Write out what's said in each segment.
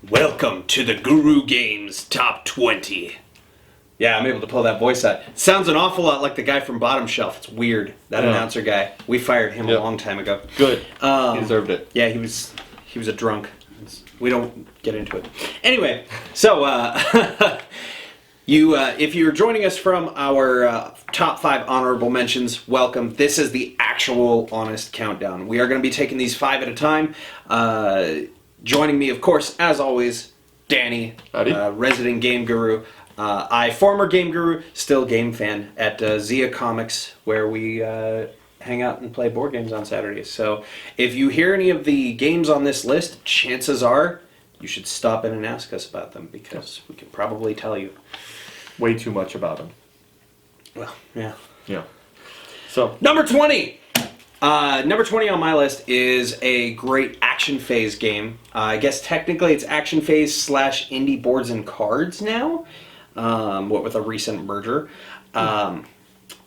Welcome to the Guru Games Top 20. Yeah, I'm able to pull that voice out. Sounds an awful lot like the guy from Bottom Shelf. It's weird. That announcer guy. We fired him a long time ago. Good. He deserved it. Yeah, he was a drunk. We don't get into it. Anyway, so if you're joining us from our top 5 honorable mentions, welcome. This is the actual honest countdown. We are going to be taking these 5 at a time. Joining me, of course, as always, Danny, resident game guru. Former game guru, still game fan at Zia Comics, where we hang out and play board games on Saturdays. So if you hear any of the games on this list, chances are you should stop in and ask us about them, because we can probably tell you. Way too much about them. Well, yeah. Yeah. So Number 20! Number 20 on my list is a great action phase game. I guess technically it's action phase / indie boards and cards now. What with a recent merger.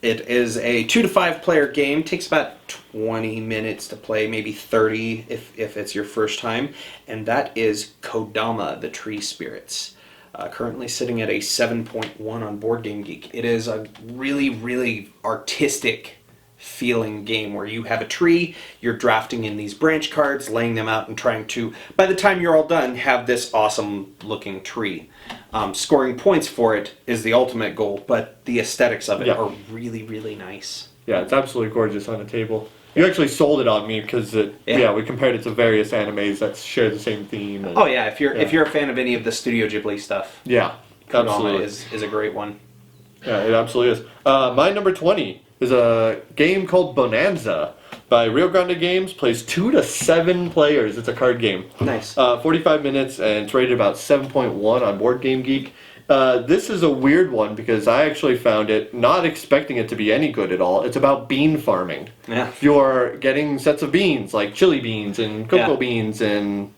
It is a 2 to 5 player game. Takes about 20 minutes to play, maybe 30 if it's your first time. And that is Kodama, the Tree Spirits. Currently sitting at a 7.1 on Board Game Geek. It is a really, really artistic feeling game where you have a tree, you're drafting in these branch cards, laying them out, and trying to, by the time you're all done, have this awesome looking tree. Scoring points for it is the ultimate goal, but the aesthetics of it are really, really nice. Yeah, it's absolutely gorgeous on the table. You actually sold it on me because we compared it to various animes that share the same theme. And, if you're a fan of any of the Studio Ghibli stuff, absolutely is a great one. Yeah, it absolutely is. My number 20 is a game called Bonanza by Rio Grande Games. Plays 2 to 7 players. It's a card game. Nice. 45 minutes, and it's rated about 7.1 on Board Game Geek. This is a weird one because I actually found it not expecting it to be any good at all. It's about bean farming. Yeah. You're getting sets of beans, like chili beans and cocoa beans and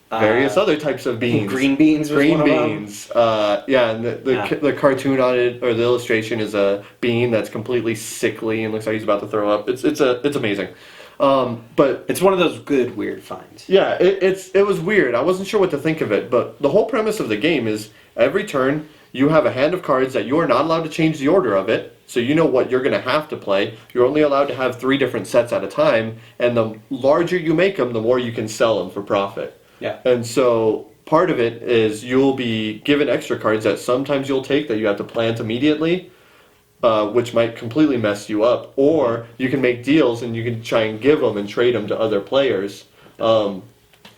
various other types of beans. Green beans. Green beans. And the cartoon on it, or the illustration, is a bean that's completely sickly and looks like he's about to throw up. It's amazing. But it's one of those good weird finds. Yeah, it was weird. I wasn't sure what to think of it, but the whole premise of the game is every turn you have a hand of cards that you are not allowed to change the order of it, so you know what you're going to have to play. You're only allowed to have 3 different sets at a time, and the larger you make them, the more you can sell them for profit. Yeah. And so part of it is you'll be given extra cards that sometimes you'll take that you have to plant immediately, which might completely mess you up. Or you can make deals and you can try and give them and trade them to other players. And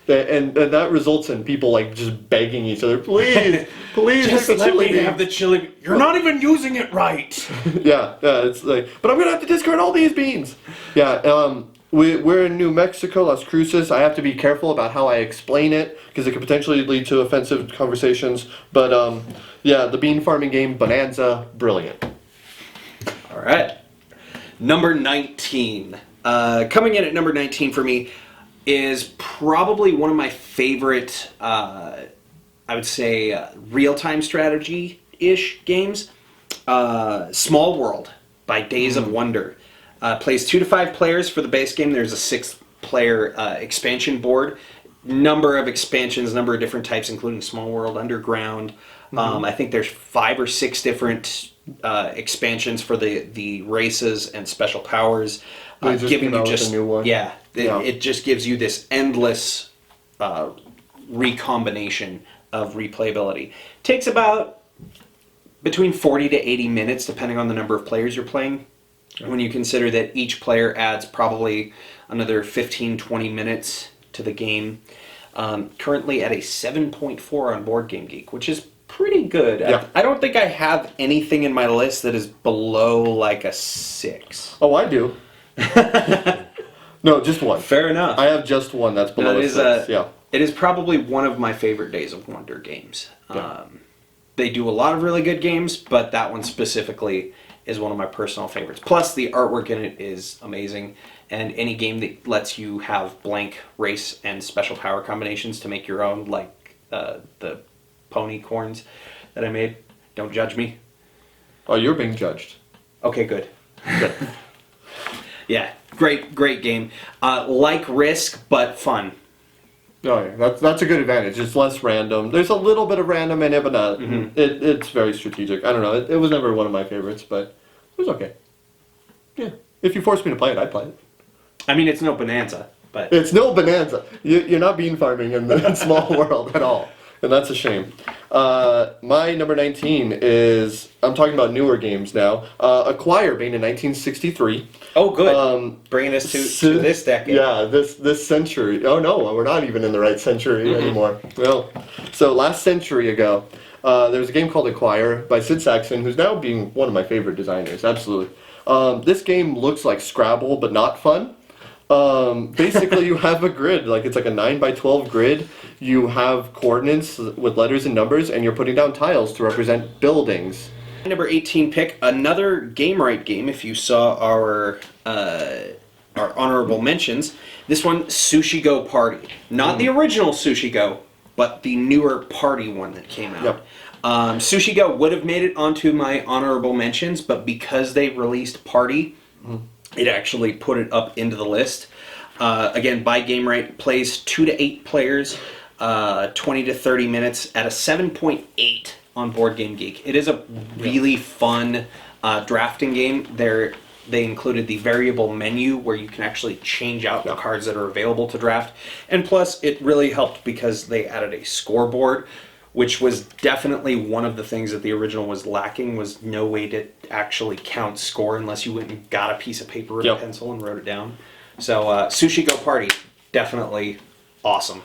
that results in people like just begging each other, please just let me have the chili. You're not even using it right. yeah, it's like, but I'm gonna have to discard all these beans. Yeah, we're in New Mexico, Las Cruces. I have to be careful about how I explain it because it could potentially lead to offensive conversations. But the bean farming game Bonanza, brilliant. All right, number 19. Coming in at number 19 for me is probably one of my favorite, I would say, real-time strategy-ish games. Small World by Days of Wonder. Plays 2 to 5 players for the base game. There's a 6-player expansion board. Number of expansions, number of different types, including Small World, Underground. I think there's 5 or 6 different expansions for the races and special powers. Giving you just a new one. It just gives you this endless recombination of replayability. Takes about between 40 to 80 minutes, depending on the number of players you're playing. When you consider that each player adds probably another 15-20 minutes to the game. Currently at a 7.4 on Board Game Geek, which is pretty good. Yeah. I don't think I have anything in my list that is below like a 6. Oh, I do. No, just one. Fair enough. I have just one that's below a 6. It is probably one of my favorite Days of Wonder games. They do a lot of really good games, but that one specifically is one of my personal favorites. Plus, the artwork in it is amazing, and any game that lets you have blank race and special power combinations to make your own, like the pony corns that I made. Don't judge me. Oh, you're being judged. Okay, good. Yeah, great game. Like Risk, but fun. Oh, yeah. That's a good advantage. It's less random. There's a little bit of random in it, but not. It's very strategic. I don't know. It was never one of my favorites, but it was okay. Yeah. If you forced me to play it, I'd play it. I mean, it's no Bonanza, but It's no Bonanza. You're not bean farming in the small world at all. And that's a shame. My number 19 is, I'm talking about newer games now. Acquire, being in 1963. oh, good. Bringing us to this decade. Yeah, this century. Oh no, we're not even in the right century anymore. Well, so last century ago, there was a game called Acquire by Sid Saxon, who's now being one of my favorite designers. Absolutely. This game looks like Scrabble, but not fun. Basically, you have a grid, like it's like a 9x12 grid. You have coordinates with letters and numbers, and you're putting down tiles to represent buildings. Number 18 pick, another Game Right game. If you saw our honorable mentions, this one, Sushi Go Party. Not the original Sushi Go, but the newer party one that came out. Yep. Sushi Go would have made it onto my honorable mentions, but because they released Party, it actually put it up into the list. Again, by Game Right, plays 2 to 8 players, 20 to 30 minutes at a 7.8 on Board Game Geek. It is a really fun drafting game. They included the variable menu where you can actually change out the cards that are available to draft. And plus, it really helped because they added a scoreboard, which was definitely one of the things that the original was lacking, was no way to actually count score unless you went and got a piece of paper and a pencil and wrote it down. So Sushi Go Party, definitely awesome.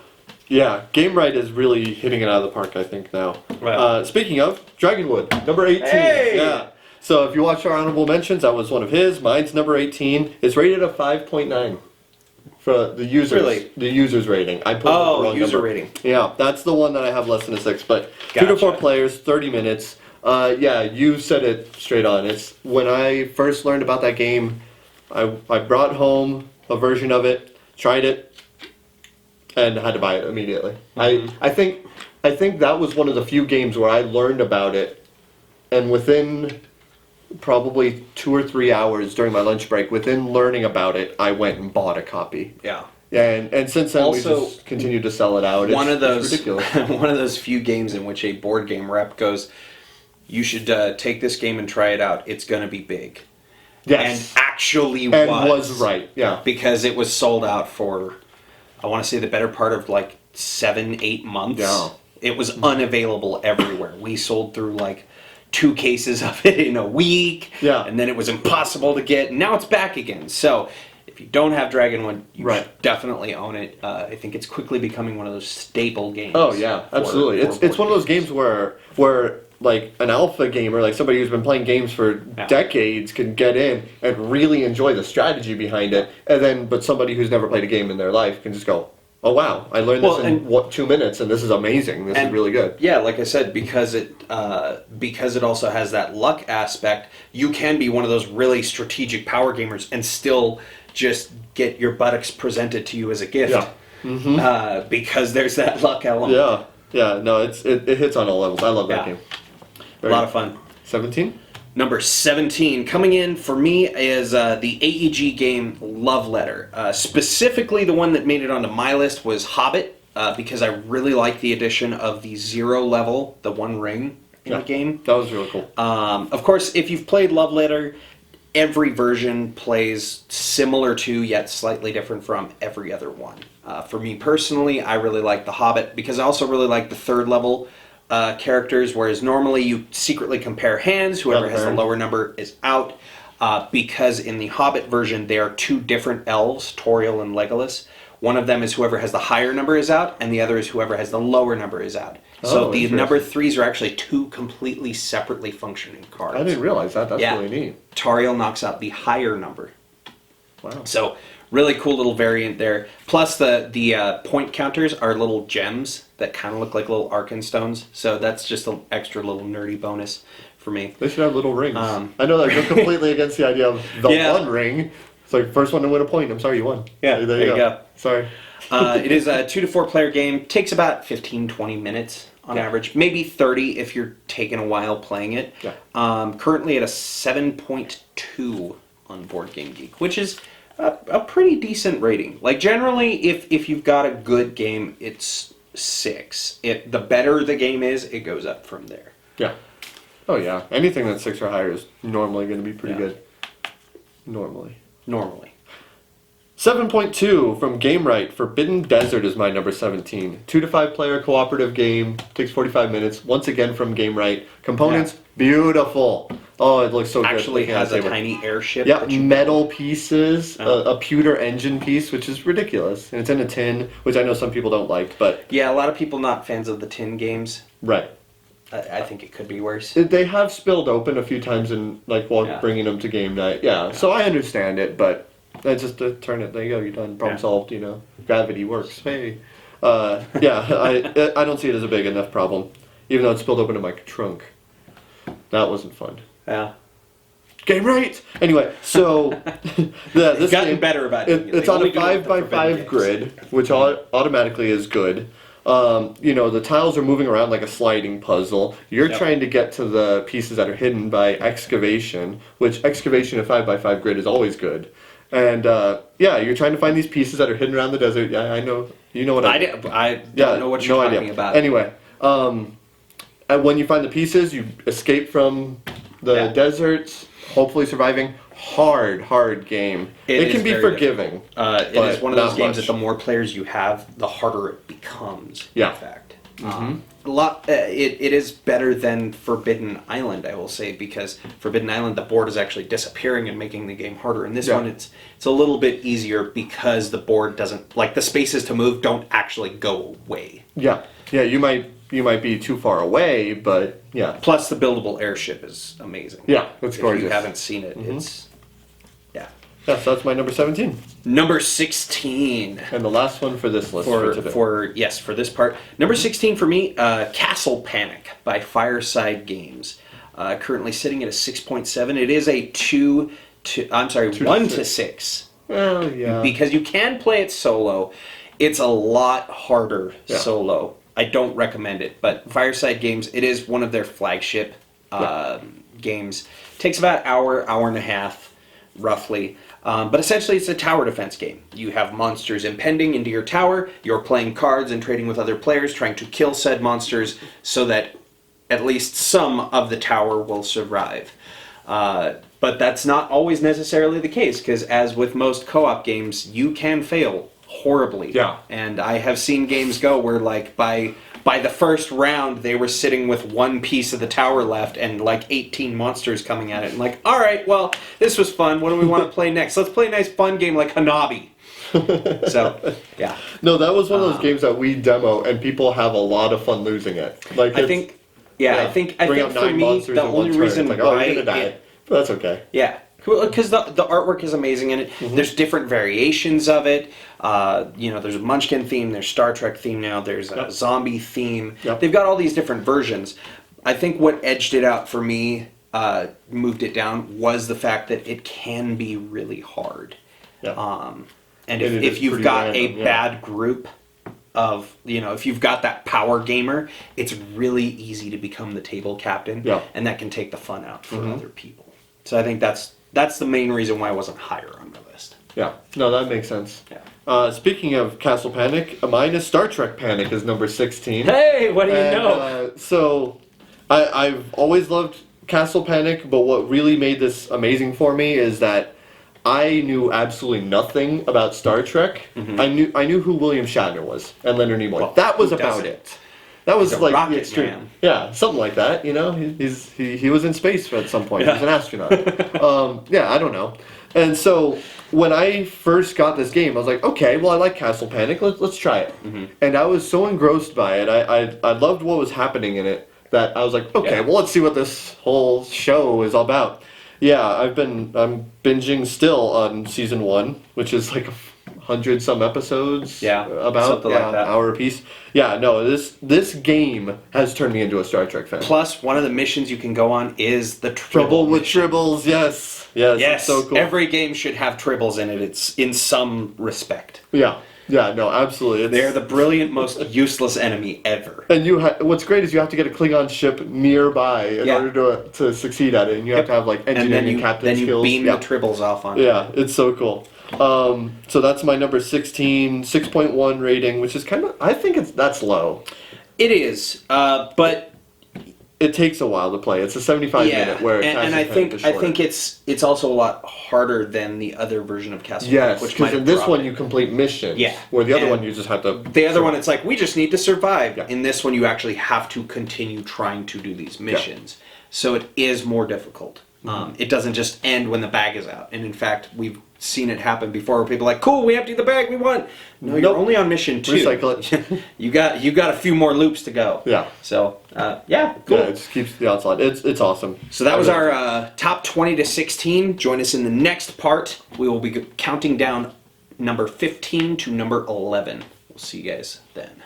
Yeah, Game Right is really hitting it out of the park, I think, now. Wow. Speaking of, Dragonwood, number 18. Hey! Yeah. So if you watched our honorable mentions, that was one of his. Mine's number 18. It's rated a 5.9 for the users. Really? The users rating. I put the wrong user number. rating. Yeah, that's the one that I have less than a 6. But Gotcha. 2 to 4 players, 30 minutes. Yeah, you said it straight on. It's when I first learned about that game, I brought home a version of it, tried it, and had to buy it immediately. I think that was one of the few games where I learned about it, and within probably 2 or 3 hours during my lunch break, within learning about it, I went and bought a copy. Yeah. Yeah, and since then Also, we just continued to sell it out. It's ridiculous. One of those few games in which a board game rep goes, "You should take this game and try it out. It's going to be big." Yes. And actually and was right. Yeah. because it was sold out for, I want to say, the better part of like 7-8 months. Yeah. It was unavailable everywhere. We sold through like 2 cases of it in a week. Yeah. And then it was impossible to get. And now it's back again. So if you don't have Dragonwood, you should definitely own it. I think it's quickly becoming one of those staple games. Oh yeah, absolutely. It's one of those games where like an alpha gamer, like somebody who's been playing games for decades, can get in and really enjoy the strategy behind it, but somebody who's never played a game in their life can just go, "Oh wow, I learned this in 2 minutes, and this is amazing. This is really good." Yeah, like I said, because it also has that luck aspect, you can be one of those really strategic power gamers and still just get your buttocks presented to you as a gift. Yeah. Because there's that luck element. Yeah. Yeah. No, it hits on all levels. I love that game. A lot of fun. 17? Number 17 coming in for me is the AEG game Love Letter. Specifically, the one that made it onto my list was Hobbit, because I really like the addition of the 0 level, the 1 ring in the game. That was really cool. Of course, if you've played Love Letter, every version plays similar to, yet slightly different from every other one. For me personally, I really like the Hobbit because I also really like the 3rd level characters, whereas normally you secretly compare hands. Whoever has the lower number is out. Because in the Hobbit version, they are 2 different elves, Tauriel and Legolas. One of them is whoever has the higher number is out, and the other is whoever has the lower number is out. So the number 3s are actually 2 completely separately functioning cards. I didn't realize that. That's really neat. Tauriel knocks out the higher number. Wow. So really cool little variant there. Plus the point counters are little gems that kind of look like little Arkenstones. So that's just an extra little nerdy bonus for me. They should have little rings. I know that goes completely against the idea of the 1 ring. It's like first one to win a point. I'm sorry, you won. Yeah, there you go. Sorry. It is a 2 to 4 player game. Takes about 15-20 minutes on average. Maybe 30 if you're taking a while playing it. Yeah. Currently at a 7.2 on Board Game Geek, which is a pretty decent rating. Like generally, if you've got a good game, it's 6. The better the game is, it goes up from there. Yeah. Oh yeah. Anything that's 6 or higher is normally going to be pretty Yeah. good. Normally. 7.2 from Game Right. Forbidden Desert is my number 17. 2 to 5 player cooperative game. Takes 45 minutes. Once again from Game Right. Components, beautiful. Oh, it looks so good. Actually has a tiny airship. Yeah, that you metal pieces, Oh. a pewter engine piece, which is ridiculous. And it's in a tin, which I know some people don't like, but... Yeah, a lot of people not fans of the tin games. Right. I think it could be worse. They have spilled open a few times in, like, while Yeah. bringing them to game night. Yeah, so I understand it, but that's just a turn it. There you go, you're done. Problem Yeah. solved, you know. Gravity works. Hey. Yeah, I don't see it as a big enough problem, even though it spilled open in my trunk. That wasn't fun. Yeah. Game Right! Anyway, so... this It's gotten game, better about it. It's on a 5x5 grid, which automatically is good. The tiles are moving around like a sliding puzzle. You're Yep. trying to get to the pieces that are hidden by excavation, which excavation in 5x5 grid is always good. And, you're trying to find these pieces that are hidden around the desert. Yeah, I know. You know what I don't know what you're talking about. Anyway, and when you find the pieces, you escape from the deserts, hopefully surviving. Hard game. It can be very forgiving. It is one of those not games much. that the more players you have, the harder it becomes. Yeah. In fact, it is better than Forbidden Island, I will say, because Forbidden Island, the board is actually disappearing and making the game harder. In this Yeah. one, it's a little bit easier because the board doesn't, like, the spaces to move don't actually go away. Yeah, you might be too far away, but yeah. Plus, the buildable airship is amazing. Yeah, it's If gorgeous. you haven't seen it, it's Yeah, so that's my number 17. number 16. And the last one for this list for today. For this part. Number 16 for me, Castle Panic by Fireside Games. Currently sitting at a 6.7. It is a 1 to 6. Well, yeah. Because you can play it solo. It's a lot harder solo. I don't recommend it, but Fireside Games, it is one of their flagship games. Takes about hour and a half, roughly. But essentially, it's a tower defense game. You have monsters impending into your tower. You're playing cards and trading with other players, trying to kill said monsters so that at least some of the tower will survive. But that's not always necessarily the case, because as with most co-op games, you can fail horribly. Yeah. And I have seen games go where, like, by the first round, they were sitting with one piece of the tower left and, like, 18 monsters coming at it. And, like, all right, well, this was fun. What do we want to play next? Let's play a nice, fun game like Hanabi. So, yeah. No, that was one of those games that we demo, and people have a lot of fun losing it. Like, I think bring up for 9 me, monsters the in one only turn. reason It's like, why you're gonna die. But that's okay. Yeah, because the artwork is amazing in it. There's different variations of it. There's a Munchkin theme, there's Star Trek theme now, there's a zombie theme. Yep. They've got all these different versions. I think what edged it out for me, moved it down, was the fact that it can be really hard. Yeah. And It if is you've pretty got random, a yeah. bad group of, if you've got that power gamer, it's really easy to become the table captain. Yeah. And that can take the fun out for other people. So I think that's the main reason why it wasn't higher on my list. Yeah. No, that makes sense. Yeah. Speaking of Castle Panic, mine is Star Trek Panic is number 16. Hey, what do you And, know? So, I've always loved Castle Panic, but what really made this amazing for me is that I knew absolutely nothing about Star Trek. I knew who William Shatner was and Leonard Nimoy. Well, that was who about doesn't? it. That was He's a like rocket the extreme. man. Yeah, something like that. He was in space at some point. He was an astronaut. I don't know. And so when I first got this game, I was like, okay, well, I like Castle Panic. Let's try it. And I was so engrossed by it. I loved what was happening in it that I was like, okay, well, let's see what this whole show is all about. Yeah, I'm binging still on season 1, which is like 100 some episodes. Yeah, about something like that. an hour a piece. Yeah, no, this game has turned me into a Star Trek fan. Plus, one of the missions you can go on is the Trouble with mission. Tribbles, yes, Yes, it's so cool. every game should have tribbles in it. It's in some respect. Yeah, Yeah, no, absolutely. They're the brilliant, most useless enemy ever. And what's great is you have to get a Klingon ship nearby in order to succeed at it, and you have to have like engineering and captain skills. Then you beam the tribbles off on. Yeah, it's so cool. So that's my number 16, 6.1 rating, which is kind of, I think that's low. It is, but it takes a while to play. It's a 75-minute where I think it's also a lot harder than the other version of Castlevania. Yes, because in this one you complete missions. Yeah, where the other one you just have to. The other one, it's like we just need to survive. Yeah. In this one, you actually have to continue trying to do these missions, so it is more difficult. It doesn't just end when the bag is out, and in fact, we've seen it happen before. Where people are like, "Cool, we emptied the bag, we won." No, you're only on mission 2. Recycle it. you got a few more loops to go. Yeah. So cool. Yeah, it just keeps the onslaught. It's awesome. So that was our top 20 to 16. Join us in the next part. We will be counting down number 15 to number 11. We'll see you guys then.